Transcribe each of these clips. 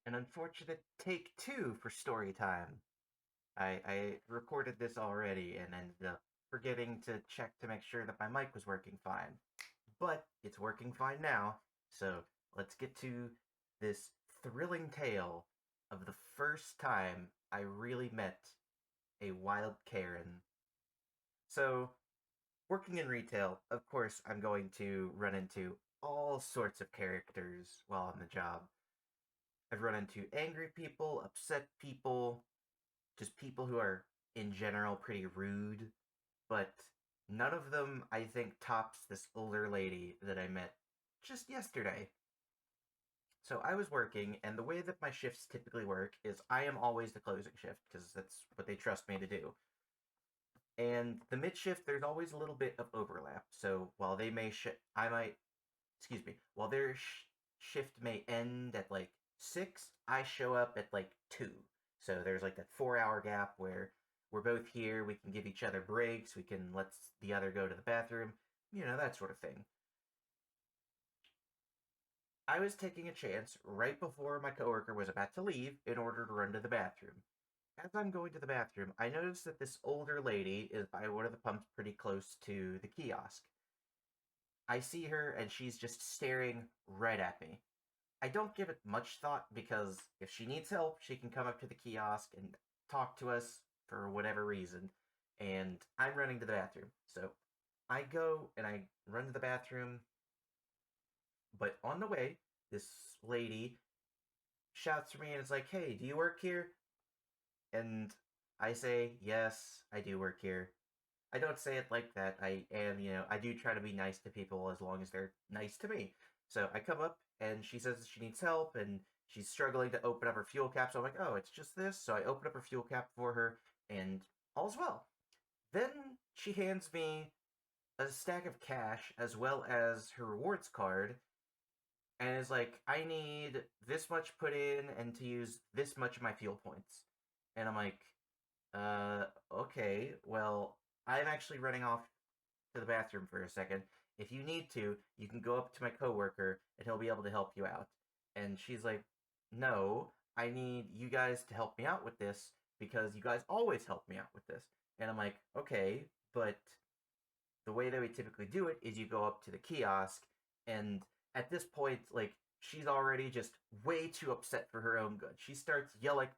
An unfortunate take two for story time. I recorded this already and ended up forgetting to check to make sure that my mic was working fine. But it's working fine now, so let's get to this thrilling tale of the first time I really met a wild Karen. So, working in retail, of course, I'm going to run into all sorts of characters while on the job. I've run into angry people, upset people, just people who are in general pretty rude, but none of them I think tops this older lady that I met just yesterday. So I was working, and the way that my shifts typically work is I am always the closing shift because that's what they trust me to do. And the mid shift, there's always a little bit of overlap. So while they may I might, excuse me, while their shift may end at like 6, I show up at like 2. So there's like that 4 hour gap where we're both here, we can give each other breaks, we can let the other go to the bathroom, that sort of thing. I was taking a chance right before my coworker was about to leave in order to run to the bathroom. As I'm going to the bathroom, I notice that this older lady is by one of the pumps pretty close to the kiosk. I see her and she's just staring right at me. I don't give it much thought because if she needs help, she can come up to the kiosk and talk to us for whatever reason. And I'm running to the bathroom. So I go and I run to the bathroom, but on the way, this lady shouts for me and is like, "Hey, do you work here?" And I say, "Yes, I do work here." I don't say it like that. I do try to be nice to people as long as they're nice to me. So I come up and she says she needs help and she's struggling to open up her fuel cap. So I'm like, oh, it's just this. So I open up her fuel cap for her and all's well. Then she hands me a stack of cash as well as her rewards card and is like, I need this much put in and to use this much of my fuel points. And I'm like, okay, well, I'm actually running off to the bathroom for a second. If you need to, you can go up to my coworker and he'll be able to help you out. And she's like, no, I need you guys to help me out with this because you guys always help me out with this. And I'm like, okay, but the way that we typically do it is you go up to the kiosk and at this point, like, she's already just way too upset for her own good. She starts yelling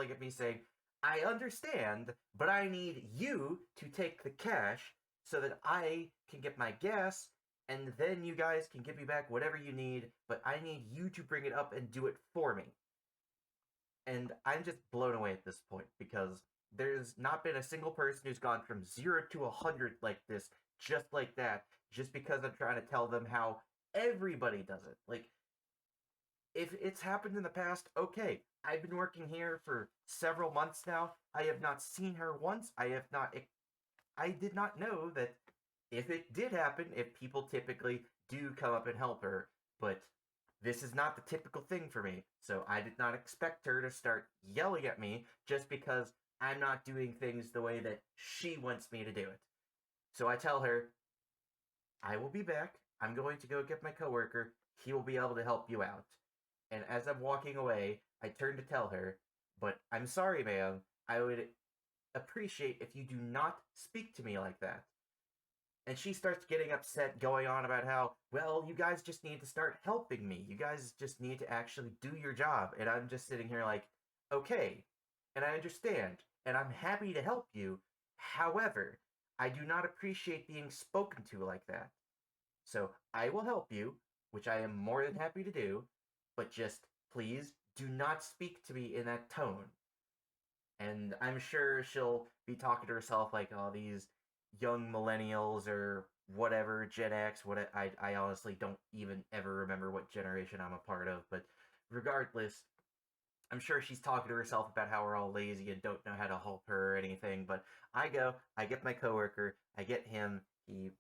at me saying, I understand, but I need you to take the cash so that I can get my gas and then you guys can give me back whatever you need, but I need you to bring it up and do it for me. And I'm just blown away at this point because there's not been a single person who's gone from 0 to 100 like this, just like that, just because I'm trying to tell them how everybody does it. Like, if it's happened in the past, okay. I've been working here for several months now. I have not seen her once. I did not know that if it did happen, if people typically do come up and help her, but this is not the typical thing for me. So I did not expect her to start yelling at me just because I'm not doing things the way that she wants me to do it. So I tell her, I will be back. I'm going to go get my coworker. He will be able to help you out. And as I'm walking away, I turn to tell her, but I'm sorry, ma'am. I would appreciate if you do not speak to me like that. And she starts getting upset, going on about how, well, you guys just need to start helping me. You guys just need to actually do your job. And I'm just sitting here like, okay, and I understand, and I'm happy to help you. However, I do not appreciate being spoken to like that. So I will help you, which I am more than happy to do, but just please do not speak to me in that tone. And I'm sure she'll be talking to herself like, "Oh, these young millennials or whatever, Gen X." I honestly don't even ever remember what generation I'm a part of, but regardless, I'm sure she's talking to herself about how we're all lazy and don't know how to help her or anything. But I get my coworker, I get him. He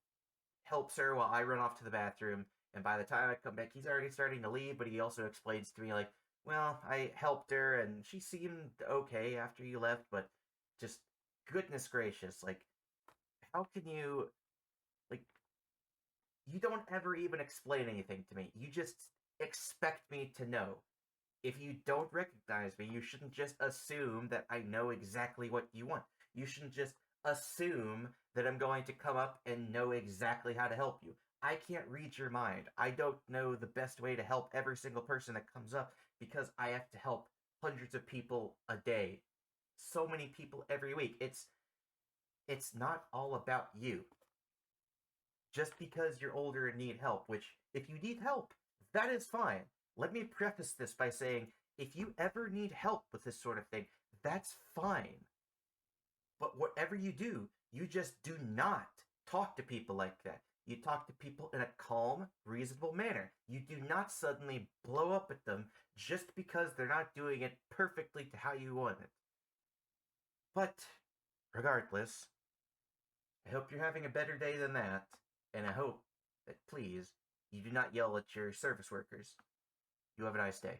helps her while I run off to the bathroom. And by the time I come back, he's already starting to leave, but he also explains to me, like, well, I helped her and she seemed okay after you left, but just goodness gracious, like, how can you, like, you don't ever even explain anything to me. You just expect me to know. if you don't recognize me, you shouldn't just assume that I know exactly what you want. You shouldn't just assume that I'm going to come up and know exactly how to help you. I can't read your mind. I don't know the best way to help every single person that comes up because I have to help hundreds of people a day. So many people every week. It's not all about you. Just because you're older and need help, which if you need help, that is fine. Let me preface this by saying if you ever need help with this sort of thing, that's fine. But whatever you do, you just do not talk to people like that. You talk to people in a calm, reasonable manner. You do not suddenly blow up at them just because they're not doing it perfectly to how you want it. But regardless, I hope you're having a better day than that, and I hope that, please, you do not yell at your service workers. You have a nice day.